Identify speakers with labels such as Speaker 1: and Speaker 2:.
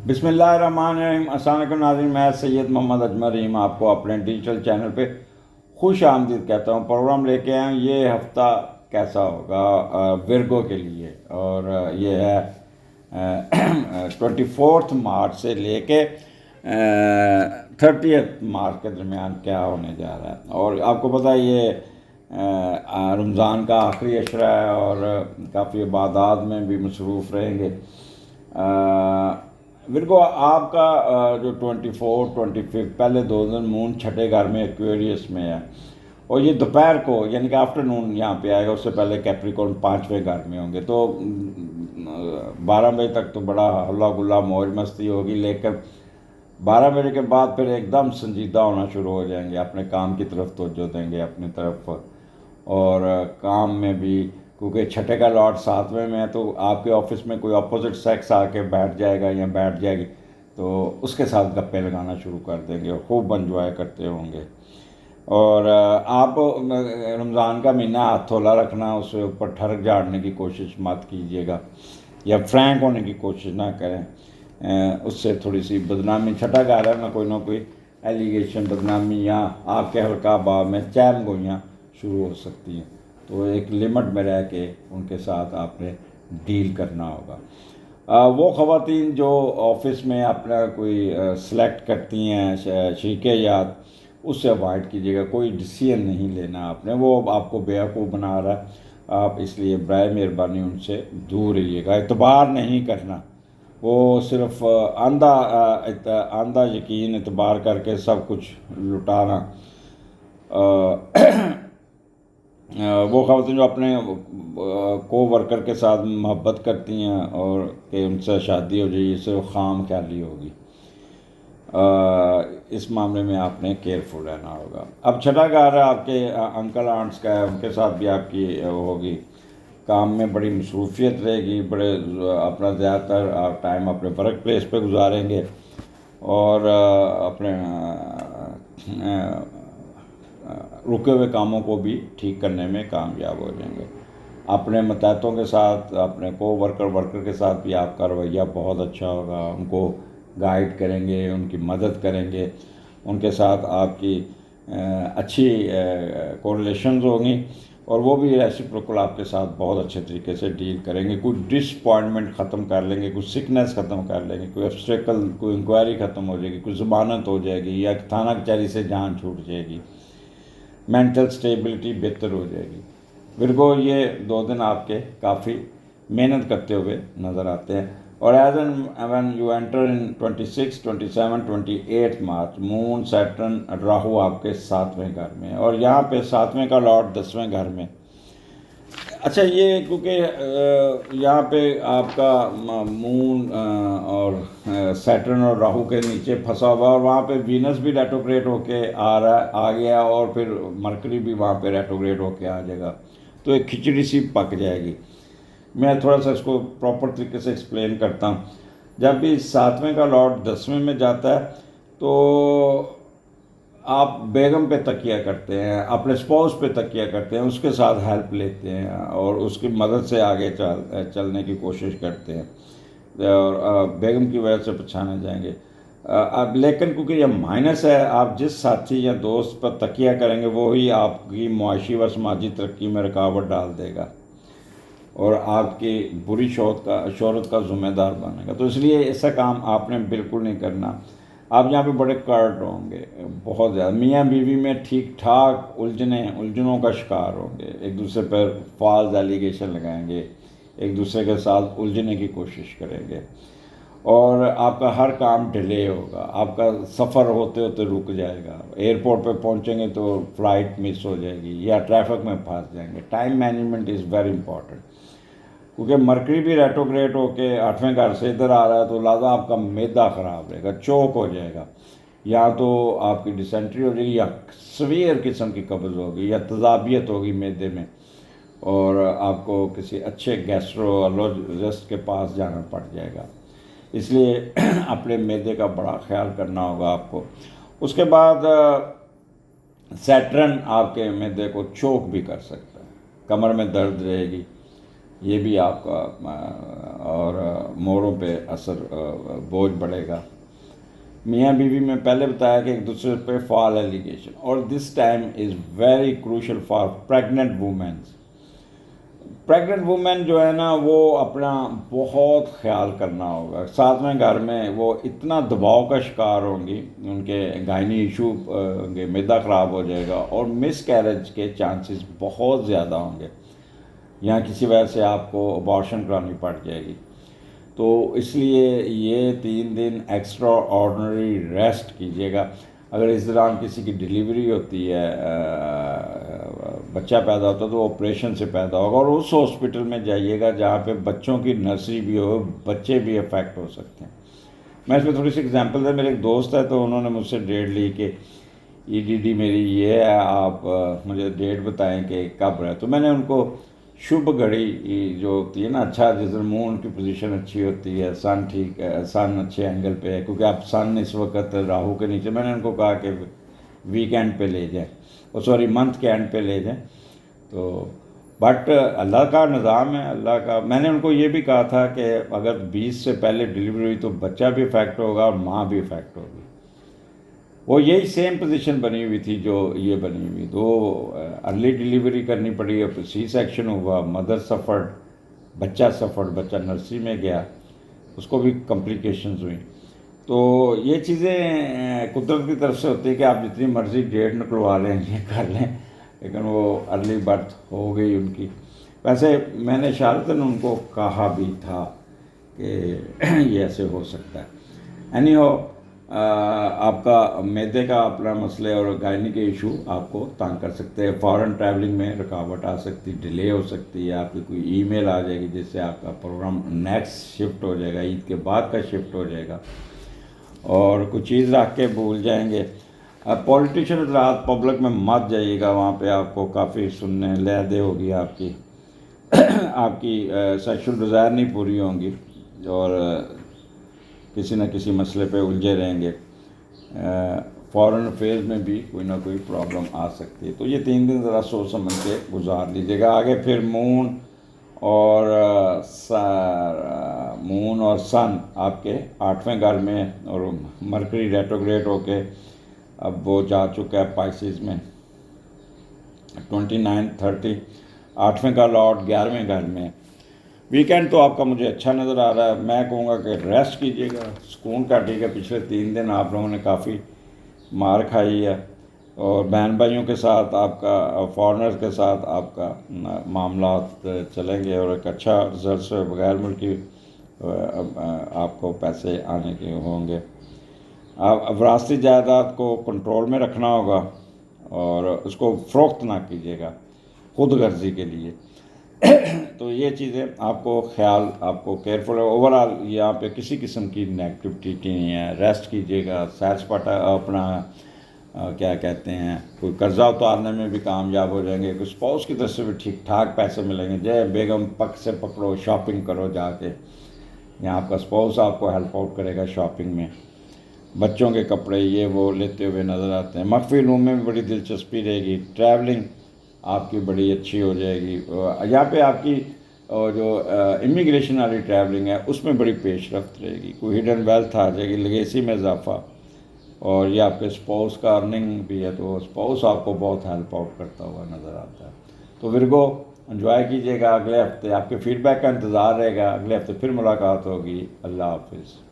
Speaker 1: बिस्मिल्लाहिर्रहमानिर्रहीम। अस्सलाम वालेकुम नाज़रीन, मैं सैयद मोहम्मद अजमल रहीम आपको अपने डिजिटल चैनल पे खुश आमदीद कहता हूँ। प्रोग्राम लेके आए हैं, ये हफ्ता कैसा होगा विर्गो के लिए। और ये है 24 मार्च से लेके 30 मार्च के दरमियान क्या होने जा रहा है। और आपको पता है ये रमज़ान का आखिरी अशरा है और काफ़ी इबादत में भी मसरूफ़ रहेंगे। विरगो आपका जो 24, 25 पहले 2 दिन मून छठे घर में एक्वेरियस में है और ये दोपहर को यानी कि आफ्टरनून यहाँ पे आएगा। उससे पहले कैप्रिकॉर्न 5वें घर में होंगे तो 12 बजे तक तो बड़ा हल्ला गुल्ला मौज मस्ती होगी, लेकिन 12 बजे के बाद फिर एकदम संजीदा होना शुरू हो जाएंगे, अपने काम की तरफ तवज्जो देंगे अपनी तरफ। और काम में भी क्योंकि छठे का लॉट 7वें में है तो आपके ऑफिस में कोई अपोजिट सेक्स आके बैठ जाएगा या बैठ जाएगी तो उसके साथ गप्पे लगाना शुरू कर देंगे और खूब एंजॉय करते होंगे। और आप रमज़ान का महीना हाथ थोला रखना, उसके ऊपर ठरक झाड़ने की कोशिश मत कीजिएगा या फ्रैंक होने की कोशिश ना करें, उससे थोड़ी सी बदनामी, छठा घर है ना कोई एलिगेशन बदनामी या आपके हल्का भाव में चैम गोइयाँ शुरू हो सकती हैं। तो एक लिमिट में रह के उनके साथ आपने डील करना होगा। वो ख़वातीन जो ऑफिस में अपना कोई सेलेक्ट करती हैं शरीकियात, उससे अवॉइड कीजिएगा। कोई डिसीजन नहीं लेना आपने, वो आपको बेवकूफ़ बना रहा है, आप इसलिए बराए मेहरबानी उनसे दूर रहिएगा। एतबार नहीं करना, वो सिर्फ आंधा यकीन एतबार करके सब कुछ लुटाना। वो ख़वातीन जो अपने को वर्कर के साथ मोहब्बत करती हैं और कि उनसे शादी हो जाए, इससे वो खाम ख्याली होगी। इस मामले में आपने केयरफुल रहना होगा। अब छठा घर आपके अंकल आंट्स का है, उनके साथ भी आपकी होगी, काम में बड़ी मसरूफियत रहेगी, बड़े अपना ज़्यादातर आप टाइम अपने वर्क प्लेस पे गुजारेंगे और अपने रुके हुए कामों को भी ठीक करने में कामयाब हो जाएंगे। अपने मतहतों के साथ, अपने वर्कर के साथ भी आपका रवैया बहुत अच्छा होगा। उनको गाइड करेंगे, उनकी मदद करेंगे, उनके साथ आपकी अच्छी कोरिलेशंस होंगी और वो भी रेसिप्रोकल आपके साथ बहुत अच्छे तरीके से डील करेंगे। कोई डिसअपॉइंटमेंट ख़त्म कर लेंगे, कोई सिकनेस ख़त्म कर लेंगे, कोई ऑब्स्टेकल, कोई इंक्वायरी ख़त्म हो जाएगी, कोई ज़मानत हो जाएगी या थाना कचहरी से जान छूट जाएगी, मेंटल स्टेबिलिटी बेहतर हो जाएगी। विरगो ये 2 दिन आपके काफ़ी मेहनत करते हुए नज़र आते हैं। और as and when you enter in 26, 27, 28 March, moon Saturn Rahu आपके 7वें घर में है और यहाँ पे 7वें का लॉर्ड 10वें घर में। अच्छा, ये क्योंकि यहाँ पे आपका मून और सैटर्न और राहु के नीचे फंसा हुआ और वहाँ पे वीनस भी रेट्रोग्रेड होके आ गया और फिर मरकरी भी वहाँ पे रेट्रोग्रेड होके आ जाएगा, तो एक खिचड़ी सी पक जाएगी। मैं थोड़ा सा इसको प्रॉपर तरीके से एक्सप्लेन करता हूँ। जब भी 7वें का लॉर्ड 10वें में जाता है तो आप बेगम पे तकिया करते हैं, अपने स्पाउस पे तकिया करते हैं, उसके साथ हेल्प लेते हैं और उसकी मदद से आगे चलने की कोशिश करते हैं और बेगम की वजह से पछाने जाएंगे। अब लेकिन क्योंकि ये माइनस है, आप जिस साथी या दोस्त पर तकिया करेंगे वो ही आपकी मुआशी व समाजी तरक्की में रुकावट डाल देगा और आपकी बुरी शोहरत का ज़िम्मेदार बनेगा। तो इसलिए ऐसा काम आपने बिल्कुल नहीं करना। आप यहाँ पे बड़े कर्ट होंगे, बहुत ज़्यादा मियाँ बीवी में ठीक ठाक उलझनों का शिकार होंगे, एक दूसरे पर फॉल्स एलिगेशन लगाएंगे, एक दूसरे के साथ उलझने की कोशिश करेंगे और आपका हर काम डिले होगा। आपका सफ़र होते होते रुक जाएगा, एयरपोर्ट पे पहुँचेंगे तो फ़्लाइट मिस हो जाएगी या ट्रैफिक में फंस जाएंगे। Time management is very important क्योंकि मरकरी भी रेट्रोग्रेड होके 8वें घर से इधर आ रहा है तो लिहाजा आपका मैदा ख़राब रहेगा, चौक हो जाएगा, या तो आपकी डिसेंट्री हो जाएगी या सवीयर किस्म की कब्ज़ होगी या तजाबियत होगी मैदे में और आपको किसी अच्छे गैस्ट्रोलॉजिस्ट के पास जाना पड़ जाएगा। इसलिए अपने मैदे का बड़ा ख्याल करना होगा आपको। उसके बाद सैटर्न आपके मैदे को चोक भी कर सकता है, कमर में दर्द रहेगी ये भी आपका और मोड़ों पे असर बोझ बढ़ेगा। मियाँ बीवी में पहले बताया कि एक दूसरे पे फॉल एलिगेशन, और this time is very crucial for pregnant women's. Pregnant women जो है ना, वो अपना बहुत ख्याल करना होगा। साथ में घर में वो इतना दबाव का शिकार होंगी, उनके गायनी इशू होंगे, मैदा ख़राब हो जाएगा और मिस कैरेज के चांसेस बहुत ज़्यादा होंगे, या किसी वजह से आपको अबॉर्शन करानी पड़ जाएगी। तो इसलिए ये 3 दिन एक्स्ट्रा ऑर्डनरी रेस्ट कीजिएगा। अगर इस दौरान किसी की डिलीवरी होती है, बच्चा पैदा होता है, तो ऑपरेशन से पैदा होगा, और उस हॉस्पिटल में जाइएगा जहाँ पे बच्चों की नर्सरी भी हो, बच्चे भी अफेक्ट हो सकते हैं। मैं इसमें थोड़ी सी एग्जांपल है, मेरे एक दोस्त है, तो उन्होंने मुझसे डेट ली कि ईडीडी मेरी ये है, आप मुझे डेट बताएं कि कब है। तो मैंने उनको शुभ घड़ी जो होती है ना, अच्छा जिस दिन मून की पोजीशन अच्छी होती है, सन ठीक है, सन अच्छे एंगल पे है, क्योंकि आप सन इस वक्त राहु के नीचे, मैंने उनको कहा कि वीकेंड पे ले जाएं, और सॉरी मंथ के एंड पे ले जाएं। तो बट अल्लाह का निज़ाम है, अल्लाह का। मैंने उनको ये भी कहा था कि अगर 20 से पहले डिलीवरी हुई तो बच्चा भी इफेक्ट होगा और माँ भी इफेक्ट होगी। वो यही सेम पोजीशन बनी हुई थी जो ये बनी हुई, तो अर्ली डिलीवरी करनी पड़ी, अब सी सेक्शन हुआ, मदर सफ़र्ड, बच्चा सफ़र्ड, बच्चा नर्सरी में गया, उसको भी कॉम्प्लिकेशंस हुई। तो ये चीज़ें कुदरत की तरफ से होती है कि आप जितनी मर्ज़ी डेट निकलवा लें, ये कर लें, लेकिन वो अर्ली बर्थ हो गई उनकी। वैसे मैंने शारतन उनको कहा भी था कि ये ऐसे हो सकता है। एनी हो, आपका मैदे का अपना मसले और गायनी के इशू आपको तंग कर सकते हैं। फॉरेन ट्रैवलिंग में रुकावट आ सकती, डिले हो सकती है, आपकी कोई ईमेल आ जाएगी जिससे आपका प्रोग्राम नेक्स्ट शिफ्ट हो जाएगा, ईद के बाद का शिफ्ट हो जाएगा, और कुछ चीज़ रख के भूल जाएंगे। पॉलिटिशियन रात पब्लिक में मत जाइएगा, वहाँ पे आपको काफ़ी सुनने लहदे होगी आपकी आपकी सेक्शुअल डिज़ायर नहीं पूरी होंगी, और किसी न किसी मसले पे उलझे रहेंगे। फॉरेन अफेयर्स में भी कोई ना कोई प्रॉब्लम आ सकती है। तो ये 3 दिन ज़रा सोच समझ के गुजार लीजिएगा। आगे फिर मून और मून और सन आपके 8वें घर में, और मरकरी रेट्रोग्रेड होके अब वो जा चुका है पाइसिस में 29, 30। 8वें का लॉर्ड 11वें घर में। वीकेंड तो आपका मुझे अच्छा नज़र आ रहा है। मैं कहूँगा कि रेस्ट कीजिएगा, सुकून काटिएगा। पिछले 3 दिन आप लोगों ने काफ़ी मार खाई है, और बहन भाइयों के साथ आपका, फॉरेनर्स के साथ आपका मामला चलेंगे, और एक अच्छा रिजल्ट से बगैर मुल्की आपको पैसे आने के होंगे। आप विरासती जायदाद को कंट्रोल में रखना होगा, और उसको फ़रोख्त ना कीजिएगा खुद गर्जी के लिए। तो ये चीज़ें आपको ख्याल, आपको केयरफुल है। ओवरऑल यहाँ पे किसी किस्म की नेगेटिविटी नहीं है। रेस्ट कीजिएगा, सैर सपाटा अपना क्या कहते हैं, कोई कर्जा उतारने में भी कामयाब हो जाएंगे, कोई स्पाउस की तरफ से भी ठीक ठाक पैसे मिलेंगे। जय बेगम पक से पकड़ो, शॉपिंग करो जाके, यहाँ आपका स्पाउस आपको हेल्प आउट करेगा शॉपिंग में। बच्चों के कपड़े ये वो लेते हुए नज़र आते हैं। मख्फी रूम में भी बड़ी दिलचस्पी रहेगी। ट्रैवलिंग आपकी बड़ी अच्छी हो जाएगी। यहाँ पे आपकी जो इमिग्रेशन वाली ट्रैवलिंग है उसमें बड़ी पेशरफ्त रहेगी। कोई हिडन वेल्थ आ जाएगी, लेगेसी में इजाफा, और ये आपके स्पाउस का अर्निंग भी है, तो स्पाउस आपको बहुत हेल्प आउट करता हुआ नज़र आता है। तो विरगो एंजॉय कीजिएगा। अगले हफ्ते आपके फीडबैक का इंतज़ार रहेगा। अगले हफ्ते फिर मुलाकात होगी। अल्लाह हाफिज़।